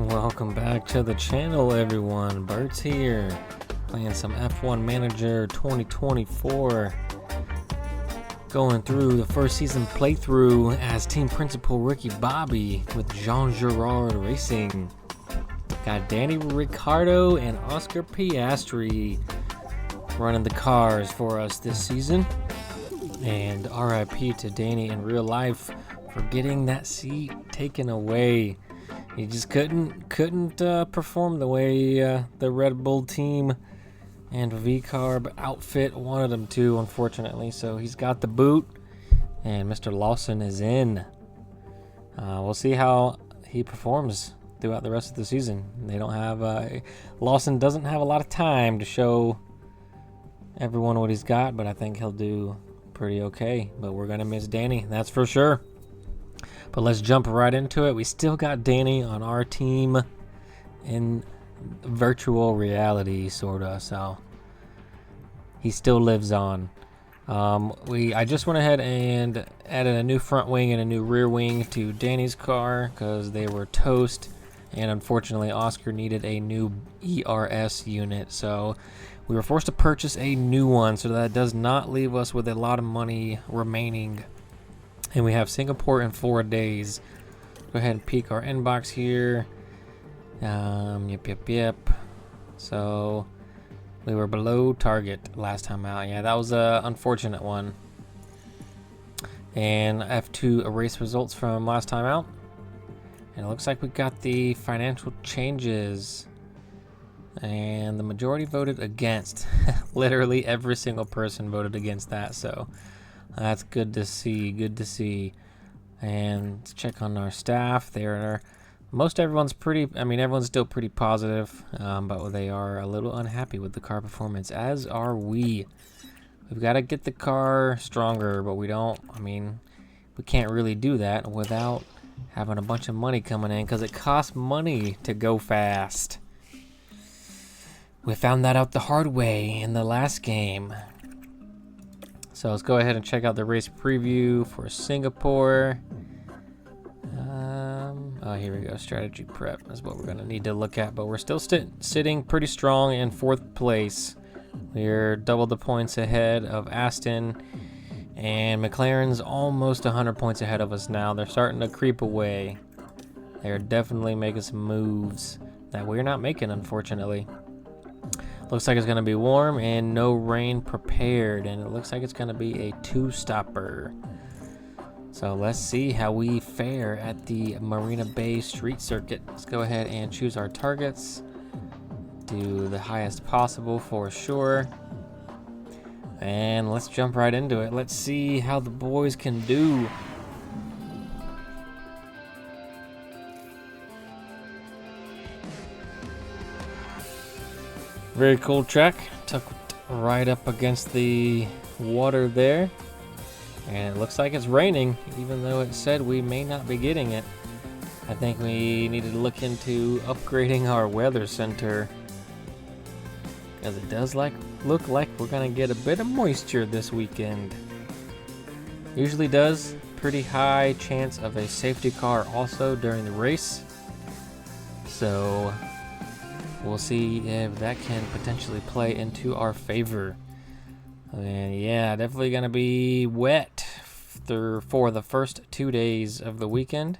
Welcome back to the channel, everyone. Bert's here, playing some F1 Manager 2024. Going through the first season playthrough as team principal Ricky Bobby with Jean Girard Racing. Got Daniel Ricciardo and Oscarpiastri running the cars for us this season. And RIP to Danny in real life for getting that seat taken away. He just couldn't perform the way the Red Bull team and V-Carb outfit wanted him to, unfortunately. So he's got the boot, and Mr. Lawson is in. We'll see how he performs throughout the rest of the season. They don't have Lawson doesn't have a lot of time to show everyone what he's got, but I think he'll do pretty okay. But we're gonna miss Danny, that's for sure. But let's jump right into it. We still got Danny on our team in virtual reality, sorta. So he still lives on. I just went ahead and added a new front wing and a new rear wing to Danny's car because they were toast, and unfortunately Oscar needed a new ERS unit, so we were forced to purchase a new one. So that does not leave us with a lot of money remaining. And we have Singapore in 4 days. Go ahead and peek our inbox here. Yep. So we were below target last time out. Yeah, that was a unfortunate one. And F2 erase results from last time out. And it looks like we got the financial changes. And the majority voted against. Literally every single person voted against that. So that's good to see, And let's check on our staff. Everyone's still pretty positive, but they are a little unhappy with the car performance, as are we. We've got to get the car stronger, but we can't really do that without having a bunch of money coming in, because it costs money to go fast. We found that out the hard way in the last game. So let's go ahead and check out the race preview for Singapore. Oh, here we go. Strategy prep is what we're going to need to look at. But we're still sitting pretty strong in 4th place. We're double the points ahead of Aston. And McLaren's almost 100 points ahead of us now. They're starting to creep away. They're definitely making some moves that we're not making, unfortunately. Looks like it's going to be warm and no rain prepared, and it looks like it's going to be a 2-stopper. So let's see how we fare at the Marina Bay Street Circuit. Let's go ahead and choose our targets. Do the highest possible for sure. And let's jump right into it. Let's see how the boys can do. Very cool track, tucked right up against the water there, and it looks like it's raining, even though it said we may not be getting it. I think we need to look into upgrading our weather center, because it does look like we're gonna get a bit of moisture this weekend. Usually does. Pretty high chance of a safety car also during the race, so we'll see if that can potentially play into our favor. And yeah, definitely going to be wet for the first 2 days of the weekend.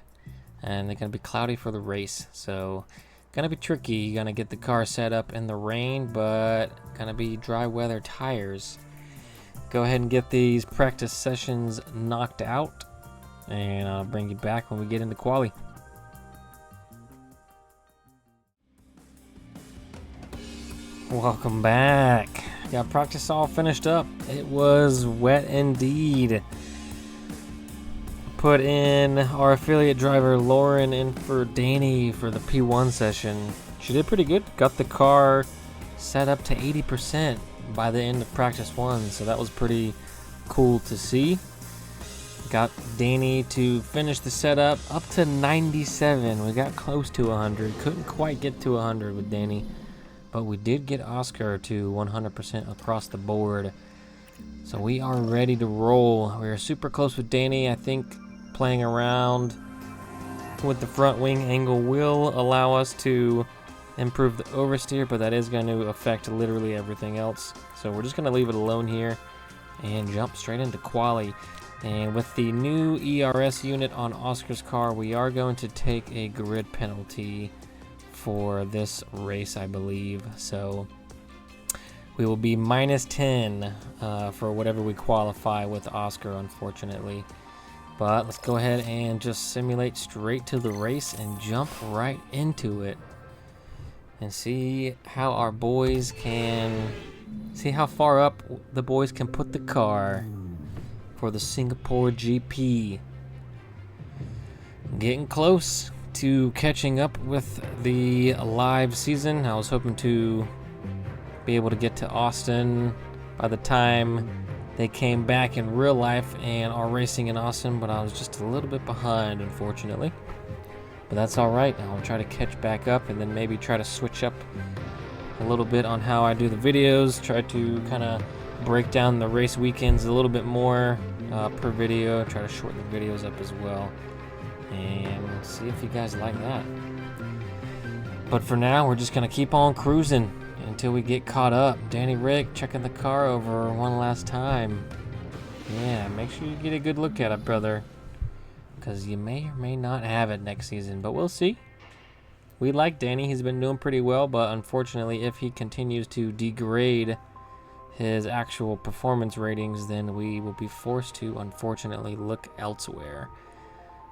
And they're going to be cloudy for the race. So going to be tricky. Going to get the car set up in the rain, but going to be dry weather tires. Go ahead and get these practice sessions knocked out. And I'll bring you back when we get into quali. Welcome back. Got practice all finished up. It was wet indeed. Put in our affiliate driver Lauren in for Danny for the P1 session. She did pretty good. Got the car set up to 80% by the end of practice 1, so that was pretty cool to see. Got Danny to finish the setup up to 97. We got close to 100. Couldn't quite get to 100 with Danny. But we did get Oscar to 100% across the board. So we are ready to roll. We're super close with Danny. I think playing around Sticking with the front wing angle will allow us to improve the oversteer, but that is going to affect literally everything else. So we're just going to leave it alone here and jump straight into quali. And with the new ERS unit on Oscar's car, we are going to take a grid penalty for this race, I believe. So we will be -10 for whatever we qualify with Oscar, unfortunately. But let's go ahead and just simulate straight to the race and jump right into it and see how our boys can, see how far up the boys can put the car for the Singapore GP. Getting close to catching up with the live season. I was hoping to be able to get to Austin by the time they came back in real life and are racing in Austin, but I was just a little bit behind, unfortunately. But that's alright. I'll try to catch back up and then maybe try to switch up a little bit on how I do the videos. Try to kind of break down the race weekends a little bit more per video. Try to shorten the videos up as well. And see if you guys like that. But for now, we're just going to keep on cruising until we get caught up. Danny Rick checking the car over one last time. Yeah, make sure you get a good look at it, brother, because you may or may not have it next season, but we'll see. We like Danny. He's been doing pretty well, but unfortunately, if he continues to degrade his actual performance ratings, then we will be forced to, unfortunately, look elsewhere.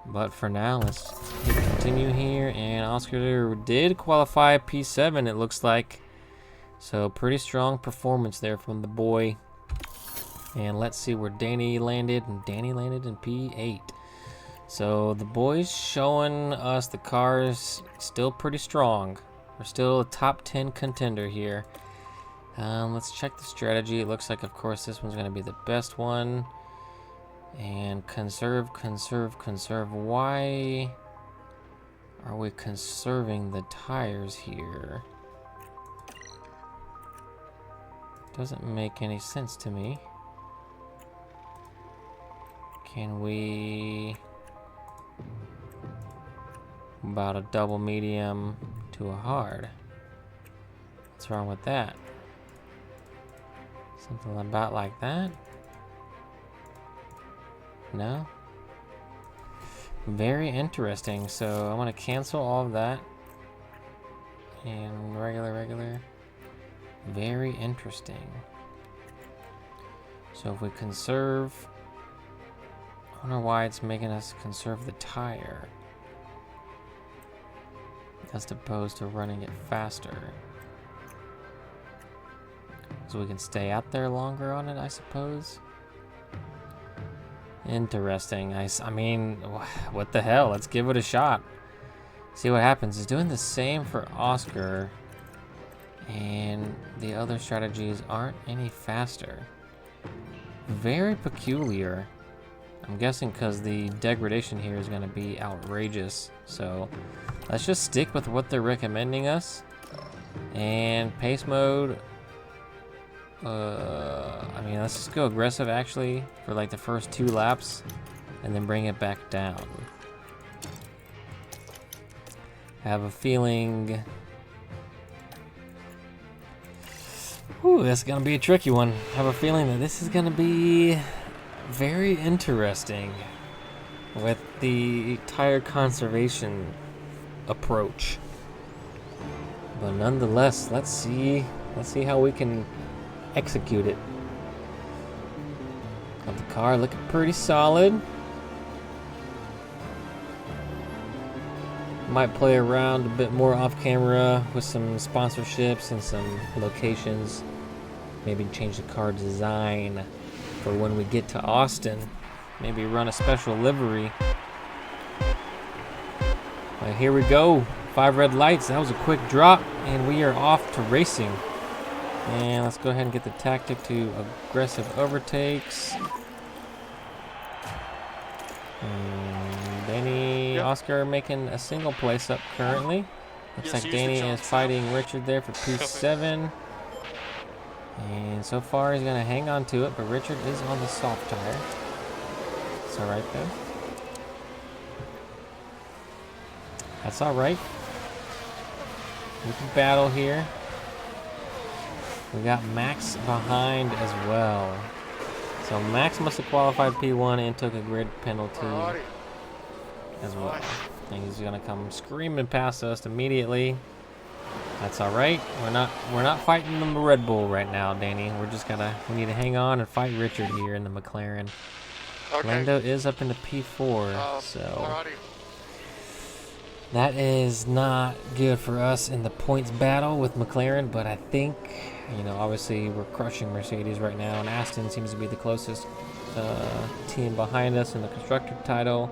But for now, let's continue here. And Oscar did qualify P7, it looks like. So pretty strong performance there from the boy. And let's see where Danny landed. And Danny landed in P8. So the boys showing us the car is still pretty strong. We're still a top 10 contender here. Let's check the strategy. It looks like, of course, this one's going to be the best one. And conserve, conserve, conserve. Why are we conserving the tires here? Doesn't make any sense to me. Can we... about a double medium to a hard? What's wrong with that? Something about like that? No? Very interesting. So I want to cancel all of that. And regular. Very interesting. So if we conserve... I wonder why it's making us conserve the tire as opposed to running it faster. So we can stay out there longer on it, I suppose. Interesting. I mean, what the hell? Let's give it a shot. See what happens. It's doing the same for Oscar, and the other strategies aren't any faster. Very peculiar. I'm guessing because the degradation here is going to be outrageous. So let's just stick with what they're recommending us. And pace mode. I mean, let's just go aggressive actually for like the first 2 laps and then bring it back down. I have a feeling... Ooh, that's gonna be a tricky one. I have a feeling that this is gonna be very interesting with the tire conservation approach. But nonetheless, let's see how we can execute it. Got the car looking pretty solid. Might play around a bit more off camera with some sponsorships and some locations. Maybe change the car design for when we get to Austin. Maybe run a special livery. Well, here we go. 5 red lights. That was a quick drop, and we are off to racing. And let's go ahead and get the tactic to aggressive overtakes. And Danny, Oscar making a single place up currently. Looks like Danny is fighting Richard there for P7. And so far he's going to hang on to it, but Richard is on the soft tire. It's alright though. That's all right. We can battle here. We got Max behind as well. So Max must have qualified P1 and took a grid penalty as well. And he's gonna come screaming past us immediately. That's all right. We're not fighting the Red Bull right now, Danny. We need to hang on and fight Richard here in the McLaren. Okay. Lando is up into P4, so that is not good for us in the points battle with McLaren, but I think, you know, obviously we're crushing Mercedes right now, and Aston seems to be the closest team behind us in the constructor title.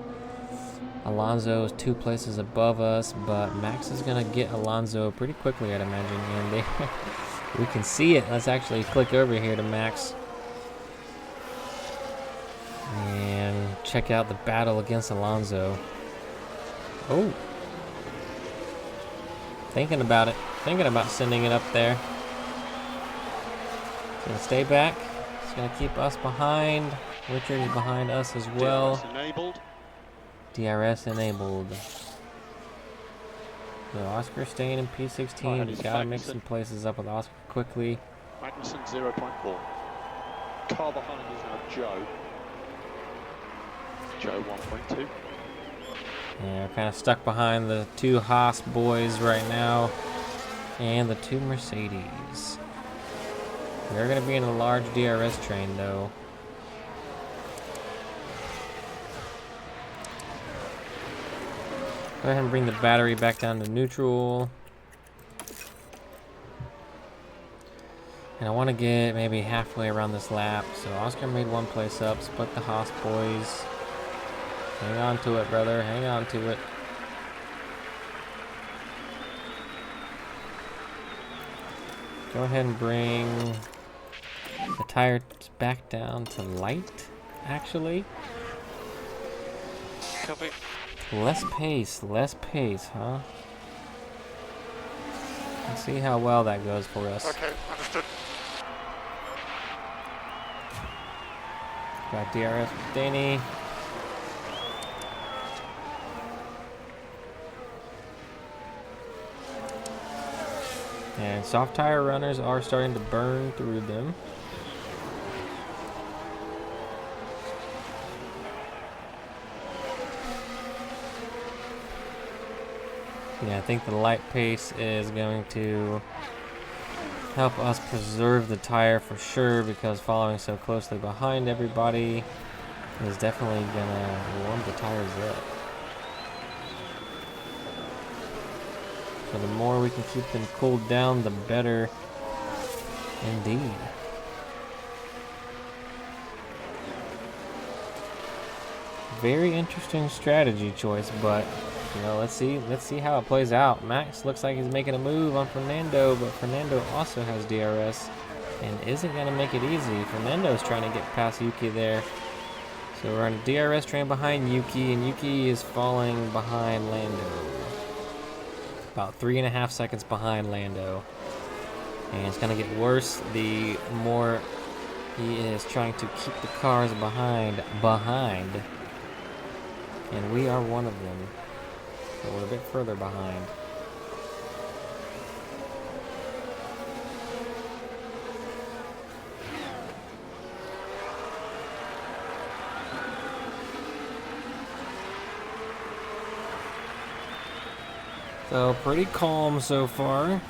Alonso is 2 places above us, but Max is going to get Alonso pretty quickly, I'd imagine, and we can see it. Let's actually click over here to Max and check out the battle against Alonso. Oh. Thinking about it. Thinking about sending it up there. It's going to stay back. It's going to keep us behind. Richard is behind us as well. DRS enabled. DRS enabled. So Oscar staying in P16. We got to mix some places up with Oscar quickly. Magnussen 0.4. Car behind is now Joe. Joe 1.2. Yeah, we're kind of stuck behind the 2 Haas boys right now and the 2 Mercedes. They're going to be in a large DRS train, though. Go ahead and bring the battery back down to neutral. And I want to get maybe halfway around this lap. So Oscar made 1 place up, split the Haas boys. Hang on to it, brother. Hang on to it. Go ahead and bring the tires back down to light, actually. Copy. Less pace, huh? Let's see how well that goes for us. Okay, understood. Got DRS with Danny. And soft tire runners are starting to burn through them. Yeah, I think the light pace is going to help us preserve the tire for sure, because following so closely behind everybody is definitely gonna warm the tires up. So the more we can keep them cooled down, the better indeed. Very interesting strategy choice, but you know, let's see how it plays out. Max looks like he's making a move on Fernando, but Fernando also has DRS and isn't going to make it easy. Fernando's trying to get past Yuki there. So we're on a DRS train behind Yuki, and Yuki is falling behind Lando. About 3.5 seconds behind Lando. And it's going to get worse the more he is trying to keep the cars behind. And we are one of them. So we're a bit further behind. So pretty calm so far.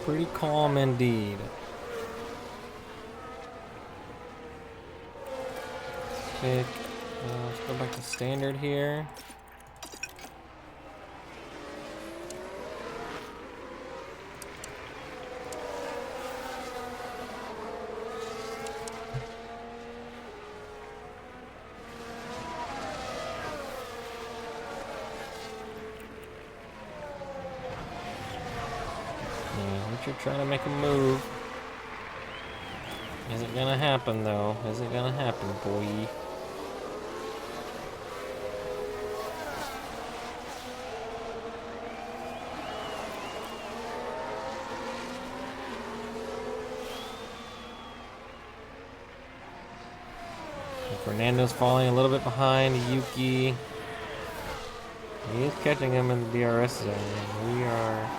Pretty calm indeed. Pick. Let's go back to standard here. Richard trying to make a move. Is it gonna happen though? Is it gonna happen, boy? Fernando's falling a little bit behind Yuki. He is catching him in the DRS zone. We are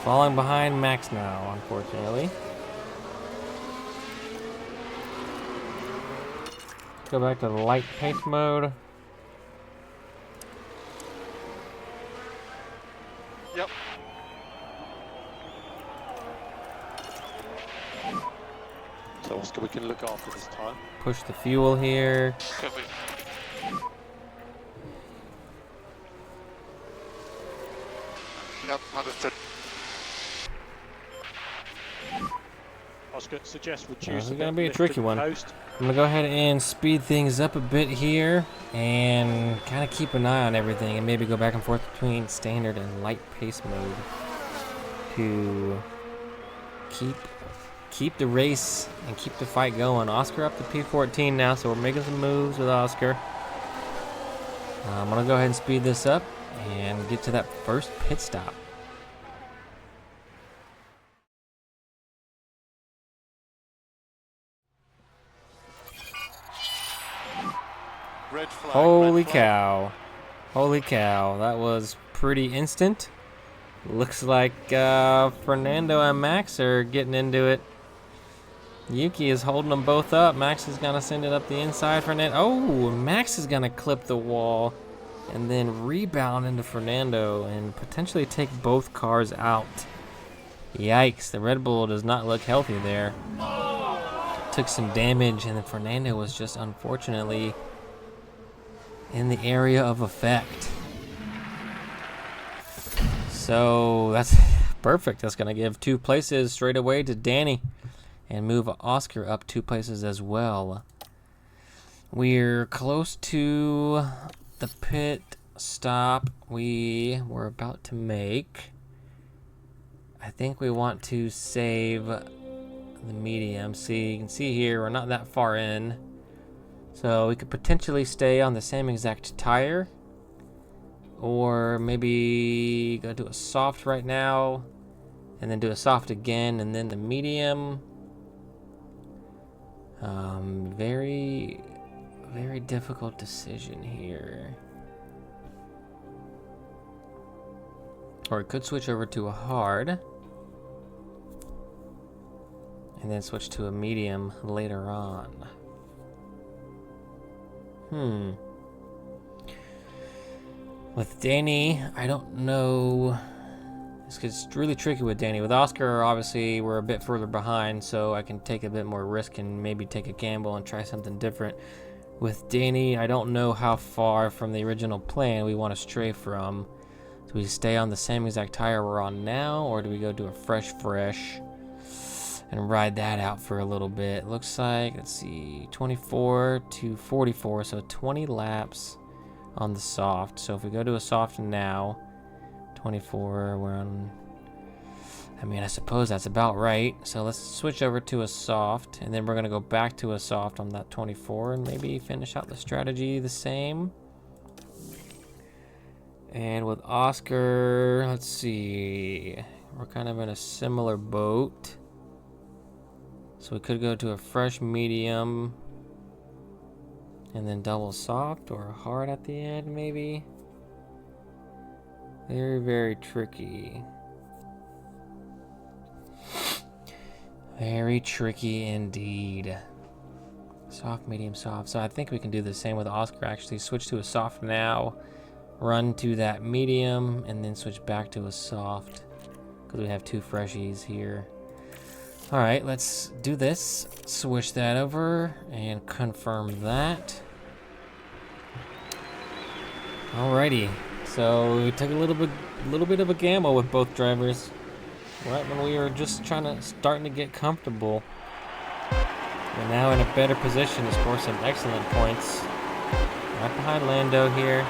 falling behind Max now, unfortunately. Let's go back to the light pace mode. Yep. So Oscar, we can look after this time. Push the fuel here. Copy. Yep, understood. Oscar, suggest reduce. This is going to be a tricky one. I'm going to go ahead and speed things up a bit here and kind of keep an eye on everything and maybe go back and forth between standard and light pace mode to keep the race and keep the fight going. Oscar up to P14 now, so we're making some moves with Oscar. I'm going to go ahead and speed this up and get to that first pit stop. Red flag, Holy red flag. cow. Holy cow. That was pretty instant. Looks like Fernando and Max are getting into it. Yuki is holding them both up. Max is going to send it up the inside. Oh, Max is going to clip the wall and then rebound into Fernando and potentially take both cars out. Yikes. The Red Bull does not look healthy there. Took some damage, and then Fernando was just unfortunately in the area of effect. So that's perfect. That's going to give 2 places straight away to Danny and move Oscar up 2 places as well. We're close to the pit stop we were about to make. I think we want to save the medium. See, you can see here we're not that far in. So we could potentially stay on the same exact tire, or maybe go do a soft right now and then do a soft again and then the medium. Very, very difficult decision here. Or we could switch over to a hard and then switch to a medium later on. With Danny, I don't know. It's really tricky with Danny. With Oscar, obviously, we're a bit further behind, so I can take a bit more risk and maybe take a gamble and try something different. With Danny, I don't know how far from the original plan we want to stray from. Do we stay on the same exact tire we're on now, or do we go do a fresh and ride that out for a little bit? Looks like, let's see, 24 to 44, so 20 laps on the soft. So if we go to a soft now, 24, we're on, I mean, I suppose that's about right. So let's switch over to a soft, and then we're going to go back to a soft on that 24 and maybe finish out the strategy the same. And with Oscar, let's see, we're kind of in a similar boat. So we could go to a fresh medium and then double soft or hard at the end, maybe. Very, very tricky. Very tricky indeed. Soft, medium, soft. So I think we can do the same with Oscar, actually. Switch to a soft now, run to that medium, and then switch back to a soft, because we have 2 freshies here. Alright, let's do this. Switch that over and confirm that. Alrighty, so we took a little bit of a gamble with both drivers right when we were just starting to get comfortable. We're now in a better position to score some excellent points. Right behind Lando here.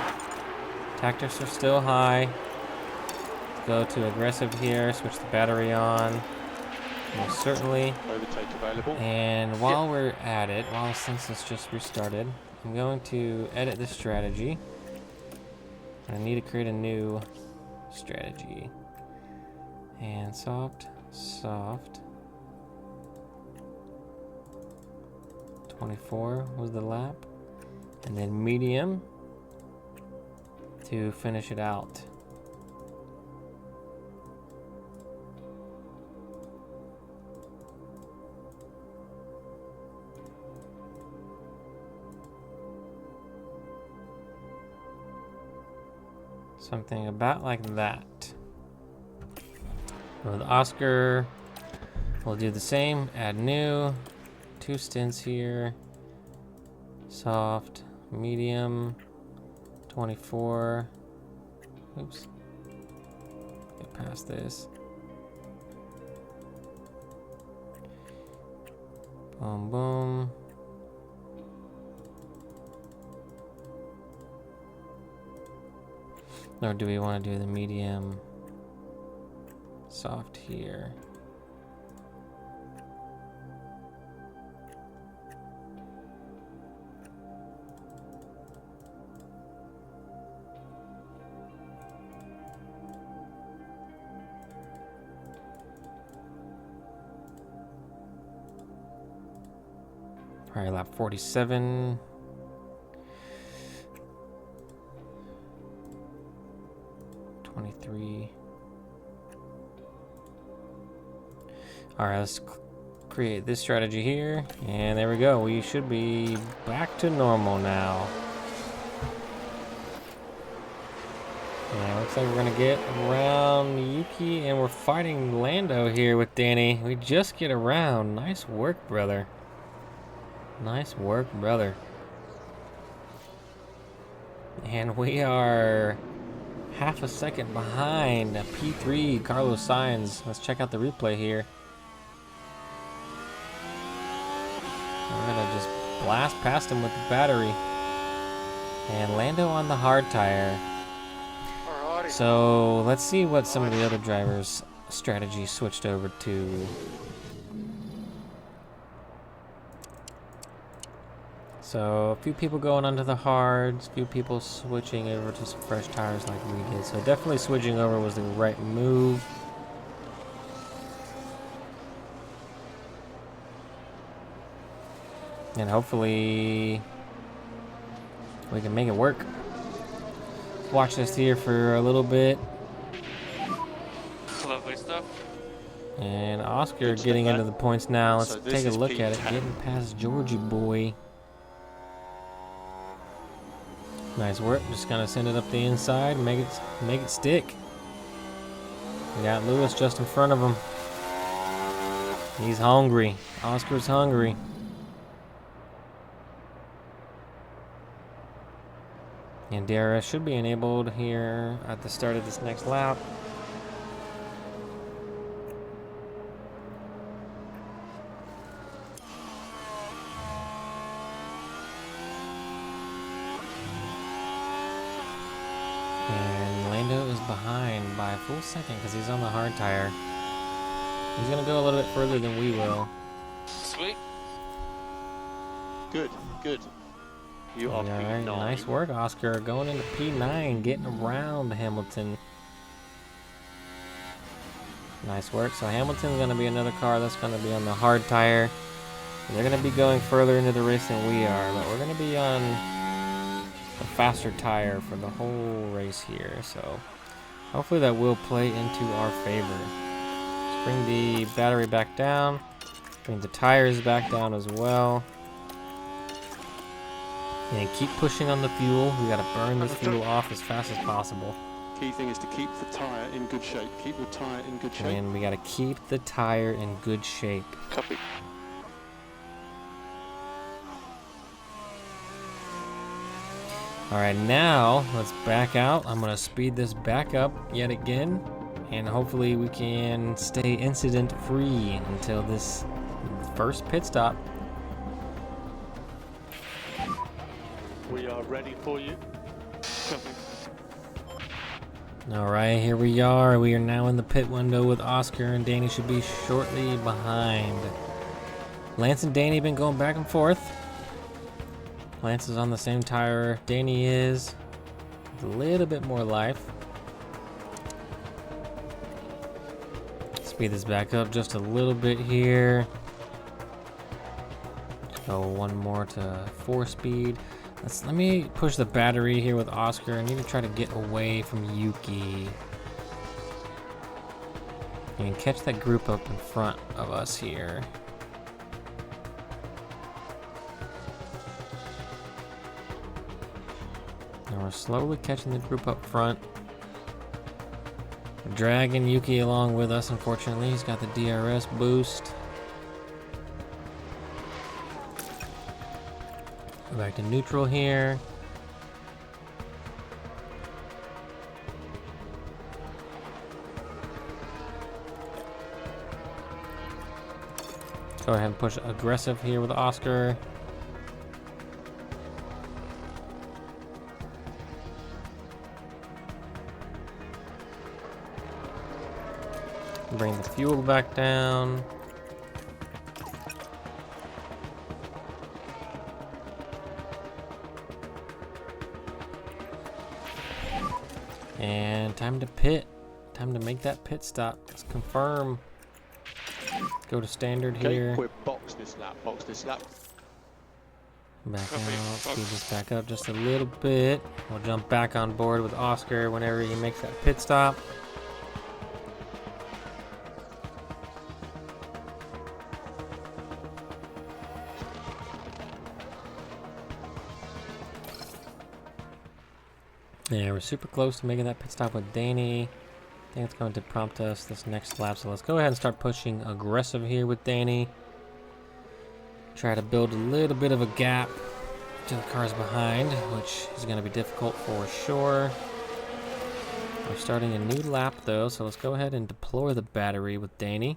Tactics are still high. Let's go to aggressive here, switch the battery on. Most certainly. Overtake available. And while we're at it, since it's just restarted, I'm going to edit this strategy. I need to create a new strategy. And soft. 24 was the lap. And then medium to finish it out. Something about like that. With Oscar, we'll do the same. Add new. 2 stints here. Soft, medium, 24. Oops. Get past this. Boom, boom. Or do we want to do the medium soft here? All right, lap 47. All right, let's create this strategy here, and there we go. We should be back to normal now. Yeah, looks like we're gonna get around Yuki, and we're fighting Lando here with Danny. We just get around. Nice work, brother. Nice work, brother. And we are half a second behind P3 Carlos Sainz. Let's check out the replay here. We're gonna just blast past him with the battery. And Lando on the hard tire. So let's see what some of the other drivers' strategy switched over to. So a few people going onto the hards, a few people switching over to some fresh tires like we did. So definitely switching over was the right move. And hopefully we can make it work. Watch this here for a little bit. Lovely stuff. And Oscar getting into the points now. Let's take a look at it. Getting past Georgie boy. Nice work. Just gonna send it up the inside. Make it stick. We got Lewis just in front of him. He's hungry. Oscar's hungry. And DRS should be enabled here at the start of this next lap. And Lando is behind by a full second because he's on the hard tire. He's going to go a little bit further than we will. Sweet. Good, good. You are P9. Nice work, Oscar. Going into P9, getting around Hamilton. Nice work. So Hamilton's going to be another car that's going to be on the hard tire. They're going to be going further into the race than we are, but we're going to be on the faster tire for the whole race here. So hopefully that will play into our favor. Let's bring the battery back down. Bring the tires back down as well. And keep pushing on the fuel. We got to burn this fuel off as fast as possible. Key thing is to keep the tire in good shape. Keep the tire in good shape. And we got to keep the tire in good shape. Copy. All right, now let's back out. I'm going to speed this back up yet again. And hopefully we can stay incident free until this first pit stop. We are ready for you. All right, here we are. We are now in the pit window with Oscar, and Danny should be shortly behind. Lance and Danny have been going back and forth. Lance is on the same tire Danny is, with a little bit more life. Speed this back up just a little bit here. Go one more to 4 speed. Let me push the battery here with Oscar. I need to try to get away from Yuki. And catch that group up in front of us here. And we're slowly catching the group up front. We're dragging Yuki along with us, unfortunately. He's got the DRS boost. Go back to neutral here. Go ahead and push aggressive here with Oscar. Bring the fuel back down. And time to pit. Time to make that pit stop. Let's confirm. Go to standard here. Okay, quick box this lap, Back out, speed this back up just a little bit. We'll jump back on board with Oscar whenever he makes that pit stop. Yeah, we're super close to making that pit stop with Danny. I think it's going to prompt us this next lap, so let's go ahead and start pushing aggressive here with Danny. Try to build a little bit of a gap to the cars behind, which is going to be difficult for sure. We're starting a new lap though, so let's go ahead and deploy the battery with Danny.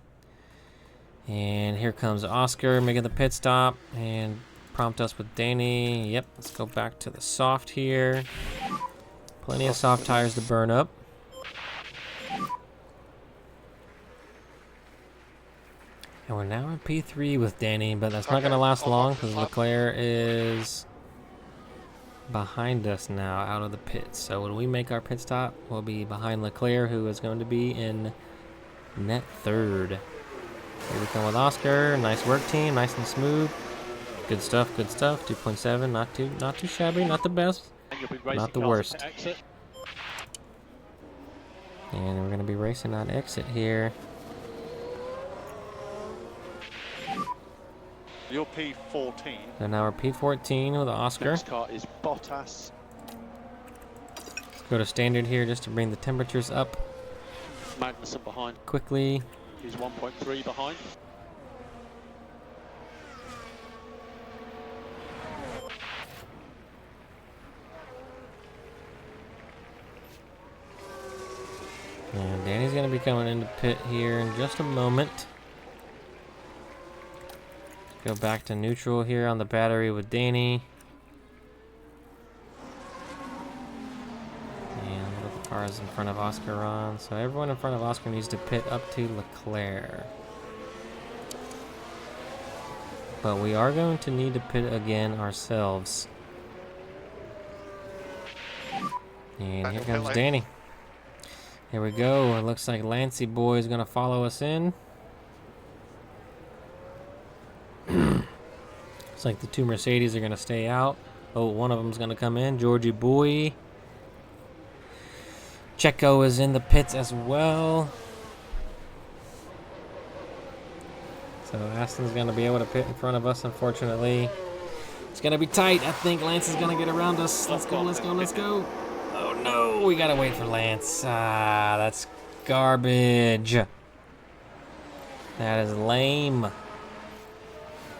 And here comes Oscar making the pit stop and prompt us with Danny. Yep, let's go back to the soft here. Plenty of soft tires to burn up. And we're now in P3 with Danny, but that's not going to last long because Leclerc is behind us now out of the pits. So when we make our pit stop, we'll be behind Leclerc, who is going to be in net third. Here we come with Oscar. Nice work, team. Nice and smooth. Good stuff, good stuff. 2.7, not too shabby, not the best, not the worst. And we're going to be racing on exit here. You're P14. So now we're P14 with Oscar. Next car is Bottas. Let's go to standard here just to bring the temperatures up Magnussen behind. quickly. He's 1.3 behind. And Danny's going to be coming into pit here in just a moment. Go back to neutral here on the battery with Danny. And look at the cars in front of Oscar on. So everyone in front of Oscar needs to pit up to Leclerc. But we are going to need to pit again ourselves. And here comes Danny. Here we go. It looks like Lancey Boy is going to follow us in. Looks like the two Mercedes are going to stay out. Oh, one of them is going to come in. Georgie Boy. Checo is in the pits as well. So Aston's going to be able to pit in front of us, unfortunately. It's going to be tight. I think Lance is going to get around us. Let's go, let's go, let's go. Oh, no. We got to wait for Lance. Ah, that's garbage. That is lame.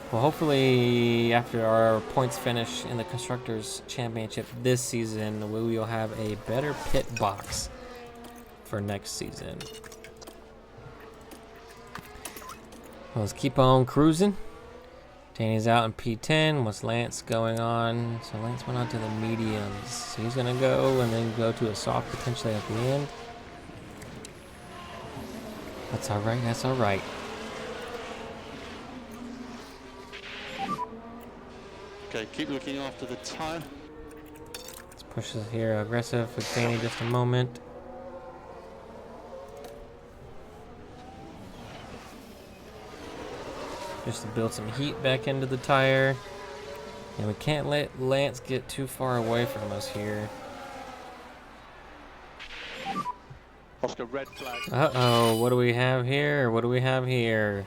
Well, hopefully after our points finish in the Constructors' Championship this season, we will have a better pit box for next season. Well, let's keep on cruising. Danny's out in P10. What's Lance going on? So Lance went on to the mediums. So he's going to go and then go to a soft potentially at the end. That's all right. That's all right. Okay, keep looking after the tire. Let's push this here aggressive with Danny just a moment. Just to build some heat back into the tire. And we can't let Lance get too far away from us here. Oscar, red flag. Uh-oh, what do we have here? What do we have here?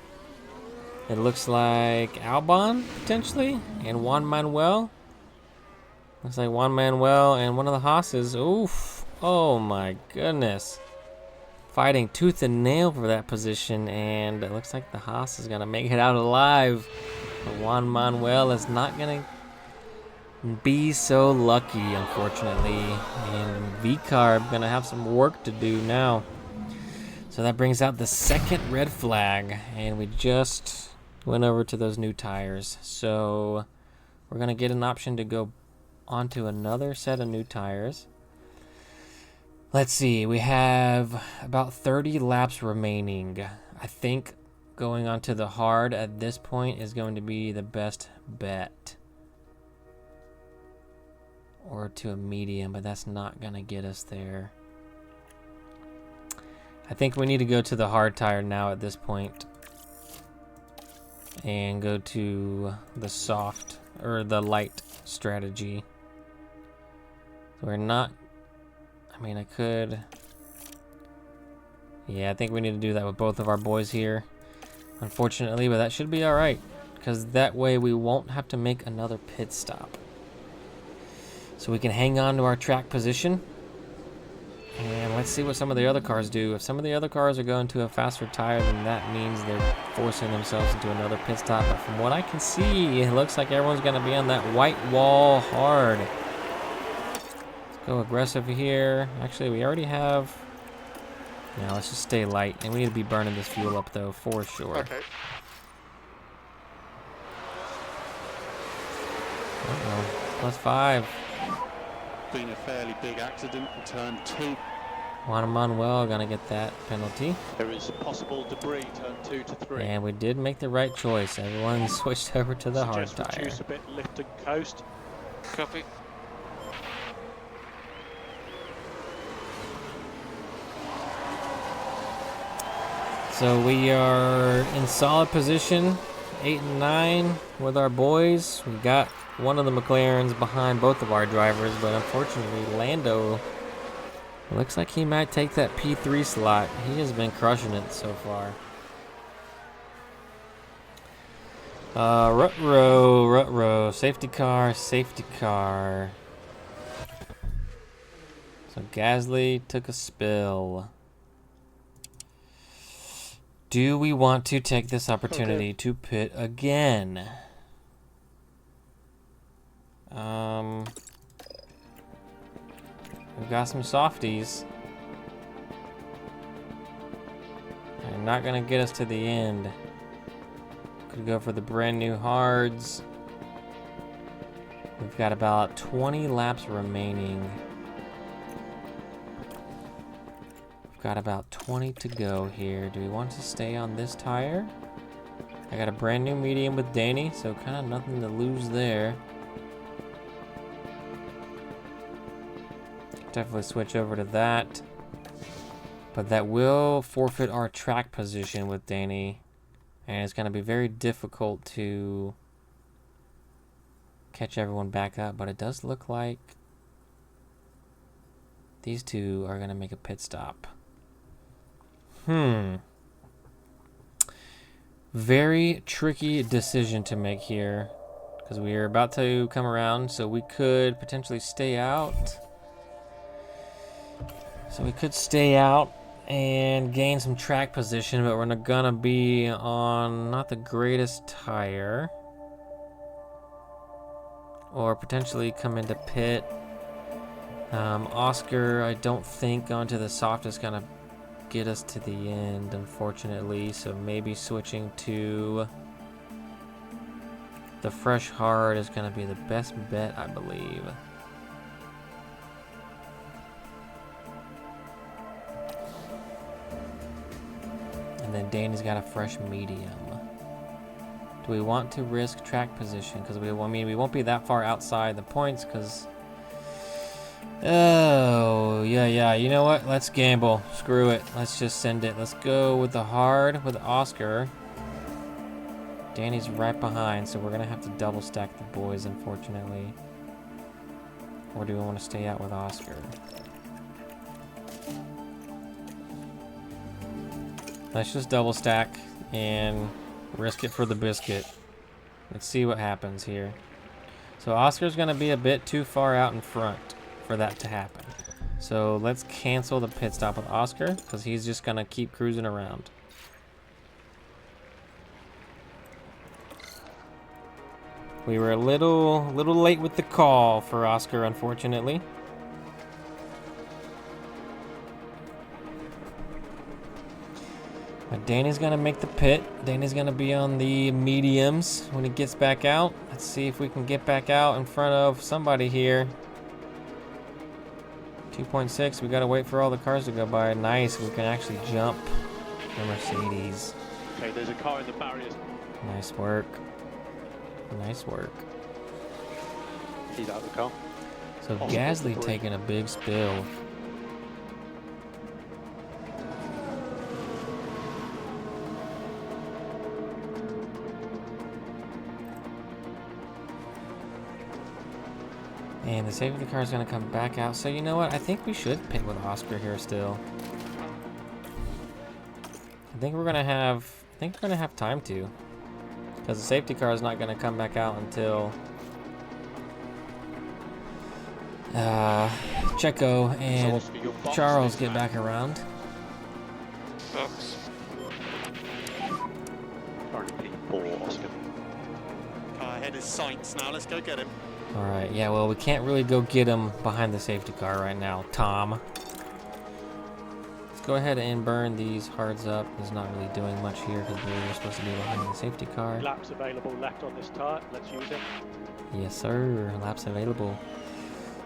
It looks like Albon, potentially, and Juan Manuel. Looks like Juan Manuel and one of the Haas's. Oof. Oh my goodness. Fighting tooth and nail for that position, and it looks like the Haas is going to make it out alive. But Juan Manuel is not going to be so lucky, unfortunately. And VCarb going to have some work to do now. So that brings out the second red flag, and we just went over to those new tires. So we're going to get an option to go onto another set of new tires. Let's see, we have about 30 laps remaining. I think going onto the hard at this point is going to be the best bet. Or to a medium, but that's not going to get us there. I think we need to go to the hard tire now at this point. And go to the soft, or the light strategy. We're not... I mean, I could... Yeah, I think we need to do that with both of our boys here. Unfortunately, but that should be alright. Because that way we won't have to make another pit stop. So we can hang on to our track position. And let's see what some of the other cars do. If some of the other cars are going to a faster tire, then that means they're forcing themselves into another pit stop. But from what I can see, it looks like everyone's going to be on that white wall hard. Go aggressive here. Actually, we already have... Now let's just stay light. And we need to be burning this fuel up, though, for sure. Okay. Uh-oh. +5. Been a fairly big accident in turn 2. Juan Manuel gonna get that penalty. There is possible debris, turn 2 to 3. And we did make the right choice. Everyone switched over to the hard Suggest tire. reduce a bit, lift and coast. Copy. So we are in solid position, 8 and 9 with our boys. We got one of the McLarens behind both of our drivers, but unfortunately Lando looks like he might take that P3 slot. He has been crushing it so far. Rut-row, safety car. So Gasly took a spill. Do we want to take this opportunity to pit again? We've got some softies. They're not gonna get us to the end. Could go for the brand new hards. We've got about 20 laps remaining. We've got about 20 to go here. Do we want to stay on this tire? I got a brand new medium with Danny, so kind of nothing to lose there. Definitely switch over to that. But that will forfeit our track position with Danny. And it's going to be very difficult to catch everyone back up. But it does look like these two are going to make a pit stop. Very tricky decision to make here. Because we are about to come around. So we could potentially stay out. So we could stay out and gain some track position, but we're not gonna be on not the greatest tire. Or potentially come into pit. Oscar, I don't think onto the soft is gonna get us to the end, unfortunately. So maybe switching to the fresh hard is gonna be the best bet, I believe. And then Danny's got a fresh medium. Do we want to risk track position? Because we won't be that far outside the points. Because yeah. You know what? Let's gamble. Screw it. Let's just send it. Let's go with the hard with Oscar. Danny's right behind, so we're gonna have to double stack the boys, unfortunately. Or do we want to stay out with Oscar? Let's just double stack and risk it for the biscuit. Let's see what happens here. So Oscar's gonna be a bit too far out in front for that to happen. So let's cancel the pit stop with Oscar, because he's just gonna keep cruising around. We were a little late with the call for Oscar, unfortunately. But Danny's gonna make the pit. Danny's gonna be on the mediums when he gets back out. Let's see if we can get back out in front of somebody here. 2.6, we gotta wait for all the cars to go by. Nice, we can actually jump the Mercedes. Okay, there's a car in the barriers. Nice work. Nice work. He's out of the car. So Gasly taking a big spill. And the safety car is going to come back out. So you know what? I think we should pit with Oscar here still. I think we're going to have time to. Because the safety car is not going to come back out until Checo and Charles get back around. Box. Currently P4, Oscar. Car ahead is Sainz now. Let's go get him. All right, yeah, well, we can't really go get him behind the safety car right now, Tom. Let's go ahead and burn these hards up. It's not really doing much here because we're supposed to be behind the safety car. Laps available left on this tire. Let's use it. Yes, sir. Laps available.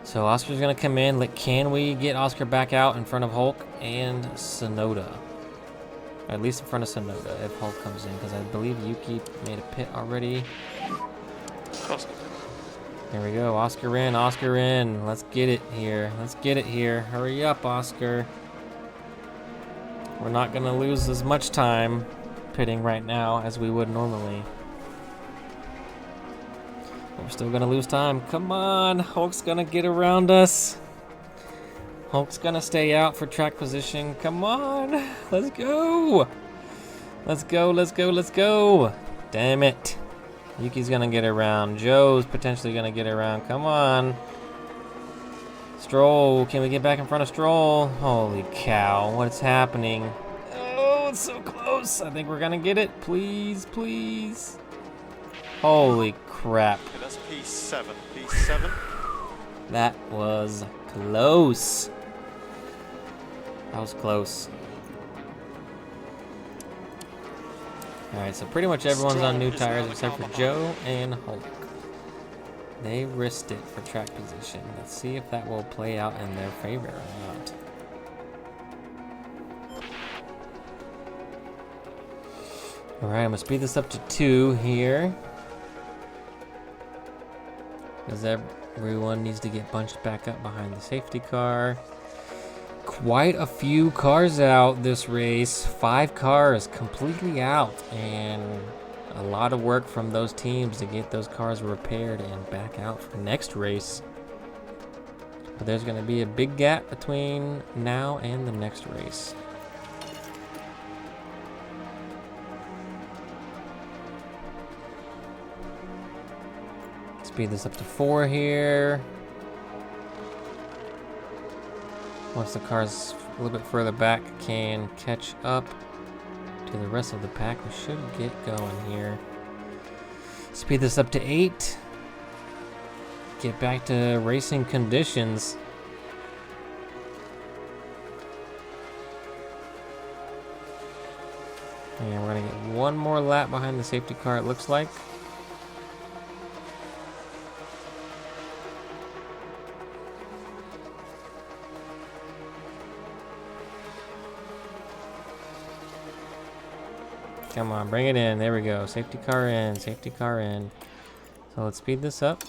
So Oscar's going to come in. Can we get Oscar back out in front of Hulk and Sonoda? At least in front of Sonoda if Hulk comes in, because I believe Yuki made a pit already. Oscar. Here we go. Oscar in. Oscar in. Let's get it here. Let's get it here. Hurry up, Oscar. We're not going to lose as much time pitting right now as we would normally. We're still going to lose time. Come on. Hulk's going to get around us. Hulk's going to stay out for track position. Come on. Let's go. Let's go. Let's go. Let's go. Damn it. Yuki's going to get around. Joe's potentially going to get around. Come on. Stroll. Can we get back in front of Stroll? Holy cow. What's happening? Oh, it's so close. I think we're going to get it. Please, please. Holy crap. Okay, that's P7. P7. That was close. That was close. Alright, so pretty much everyone's on new tires except for Joe and Hulk. They risked it for track position. Let's see if that will play out in their favor or not. Alright, I'm going to speed this up to 2 here. Because everyone needs to get bunched back up behind the safety car. Quite a few cars out this race. 5 cars completely out, and a lot of work from those teams to get those cars repaired and back out for the next race. But there's going to be a big gap between now and the next race. Speed this up to 4 here. Once the cars a little bit further back can catch up to the rest of the pack, we should get going here. Speed this up to 8. Get back to racing conditions. And we're going to get one more lap behind the safety car, it looks like. Come on, bring it in. There we go. Safety car in. Safety car in. So let's speed this up.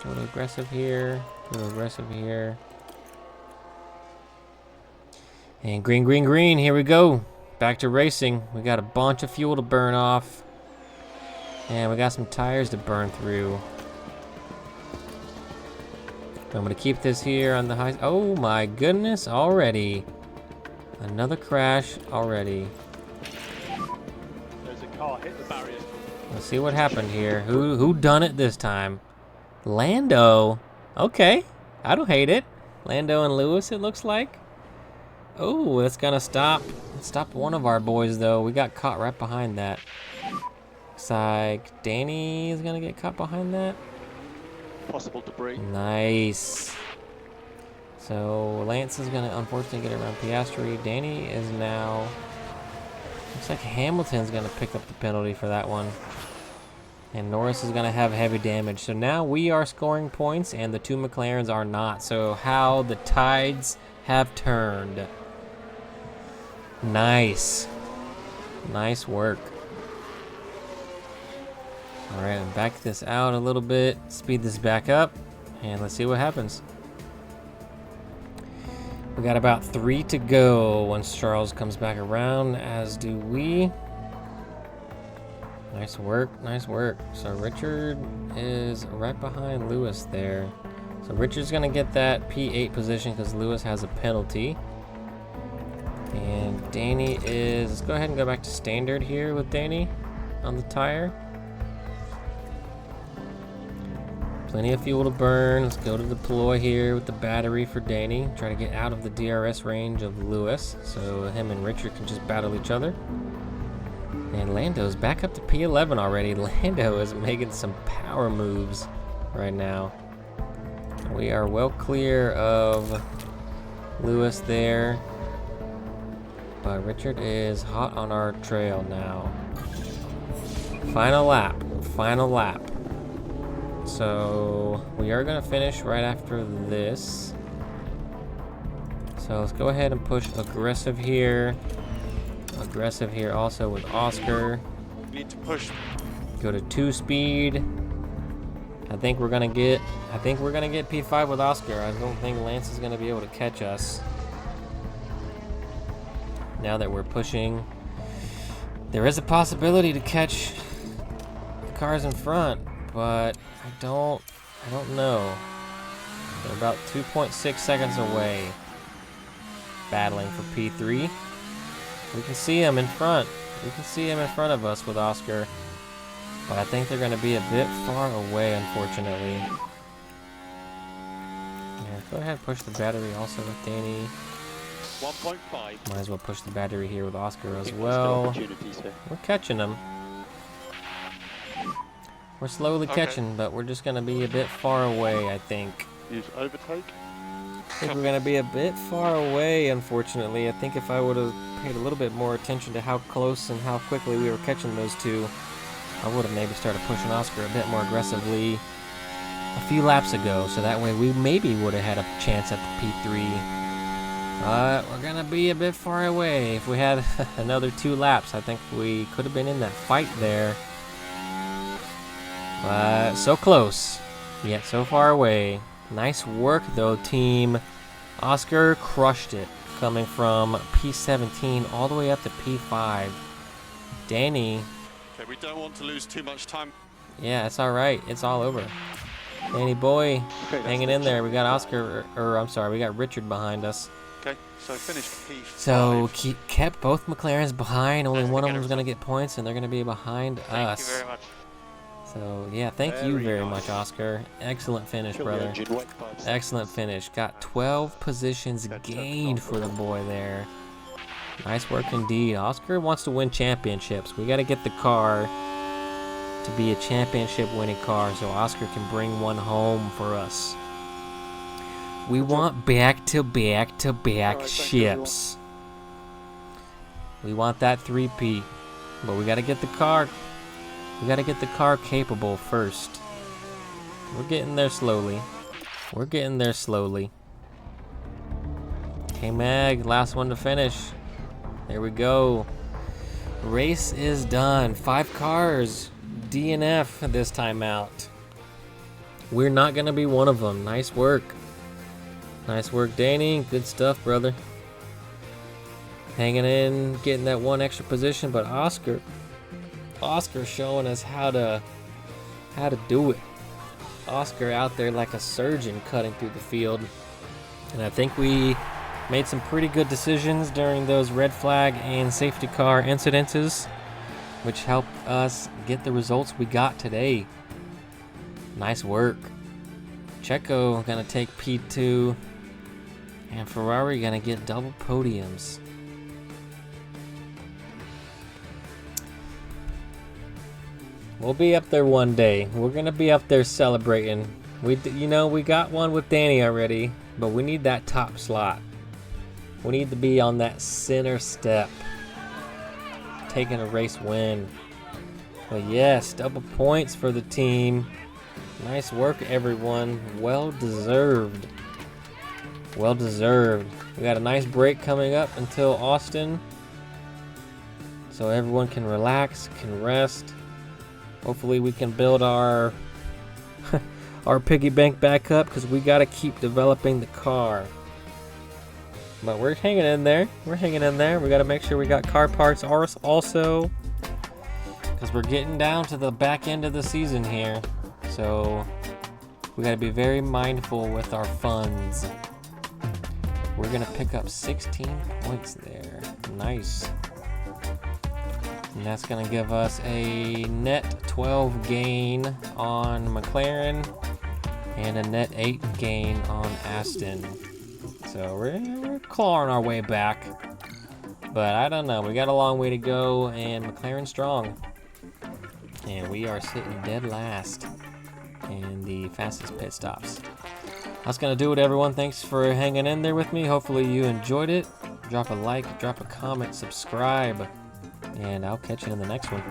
A little aggressive here. A little aggressive here. And green, green, green. Here we go. Back to racing. We got a bunch of fuel to burn off. And we got some tires to burn through. I'm gonna keep this here on the high. Oh my goodness, already. Another crash already. There's a car hit the barriers. Let's see what happened here. Who done it this time? Lando. Okay, I don't hate it. Lando and Lewis, it looks like. Oh, that's gonna stop one of our boys though. We got caught right behind that. Looks like Danny is gonna get caught behind that. Possible debris. Nice. So Lance is gonna unfortunately get around Piastri. Danny is now. Looks like Hamilton's gonna pick up the penalty for that one. And Norris is gonna have heavy damage. So now we are scoring points and the two McLarens are not. So how the tides have turned. Nice. Nice work. Alright, and back this out a little bit. Speed this back up. And let's see what happens. We got about 3 to go once Charles comes back around, as do we. Nice work, nice work. So Richard is right behind Lewis there. So Richard's gonna get that P8 position because Lewis has a penalty. And Danny is, let's go ahead and go back to standard here with Danny on the tire. Plenty of fuel to burn. Let's go to deploy here with the battery for Danny. Try to get out of the DRS range of Lewis so him and Richard can just battle each other. And Lando's back up to P11 already. Lando is making some power moves right now. We are well clear of Lewis there. But Richard is hot on our trail now. Final lap. Final lap. So we are going to finish right after this. So let's go ahead and push aggressive here. Aggressive here also with Oscar. We need to push. Go to 2 speed. I think we're gonna get P5 with Oscar. I don't think Lance is gonna be able to catch us. Now that we're pushing, there is a possibility to catch the cars in front, but I don't know. They're about 2.6 seconds away. Battling for P3. We can see him in front. We can see him in front of us with Oscar. But I think they're going to be a bit far away, unfortunately. Yeah, go ahead and push the battery also with Danny. 1.5. Might as well push the battery here with Oscar as I think there's still well. opportunities here. We're catching them. We're slowly catching, but we're just going to be a bit far away, I think. Use overtake. I think we're going to be a bit far away, unfortunately. I think if I would have paid a little bit more attention to how close and how quickly we were catching those two, I would have maybe started pushing Oscar a bit more aggressively a few laps ago, so that way we maybe would have had a chance at the P3. But we're going to be a bit far away. If we had another 2 laps, I think we could have been in that fight there. But so close, yet so far away. Nice work though, team. Oscar crushed it, coming from P17 all the way up to P5. Danny. Okay, we don't want to lose too much time. Yeah, it's all right. It's all over. Danny boy, Okay, hanging in there. We got Oscar, or I'm sorry, we got Richard behind us. Okay, so finished P5. So kept both McLarens behind. Only one of them is going to get points, and they're going to be behind us. Thank you very much. So yeah, thank you very much, Oscar. Excellent finish, Kill the brother. engine, wait 5 seconds. Excellent finish. Got 12 positions gained for the boy there. Nice work indeed. Oscar wants to win championships. We got to get the car to be a championship winning car so Oscar can bring one home for us. We want back-to-back-to-back ships. We want that 3P. But we got to get the car. We got to get the car capable first. We're getting there slowly. We're getting there slowly. Okay, Mag, last one to finish. There we go. Race is done. 5 cars. DNF this time out. We're not going to be one of them. Nice work. Nice work, Danny. Good stuff, brother. Hanging in, getting that 1 extra position, but Oscar Oscar showing us how to do it. Oscar out there like a surgeon cutting through the field. And I think we made some pretty good decisions during those red flag and safety car incidences, which helped us get the results we got today. Nice work. Checo gonna take P2, and Ferrari gonna get double podiums. We'll be up there one day. We're gonna be up there celebrating. We got one with Danny already, but we need that top slot. We need to be on that center step, taking a race win. But yes, double points for the team. Nice work, everyone. Well deserved. Well deserved. We got a nice break coming up until Austin, so everyone can relax, can rest. Hopefully we can build our our piggy bank back up, because we got to keep developing the car. But we're hanging in there. We're hanging in there. We got to make sure we got car parts also, because we're getting down to the back end of the season here. So we got to be very mindful with our funds. We're going to pick up 16 points there. Nice. And that's going to give us a net 12 gain on McLaren and a net 8 gain on Aston. So we're clawing our way back. But I don't know. We got a long way to go, and McLaren's strong. And we are sitting dead last in the fastest pit stops. That's going to do it, everyone. Thanks for hanging in there with me. Hopefully you enjoyed it. Drop a like, drop a comment, subscribe, and I'll catch you in the next one.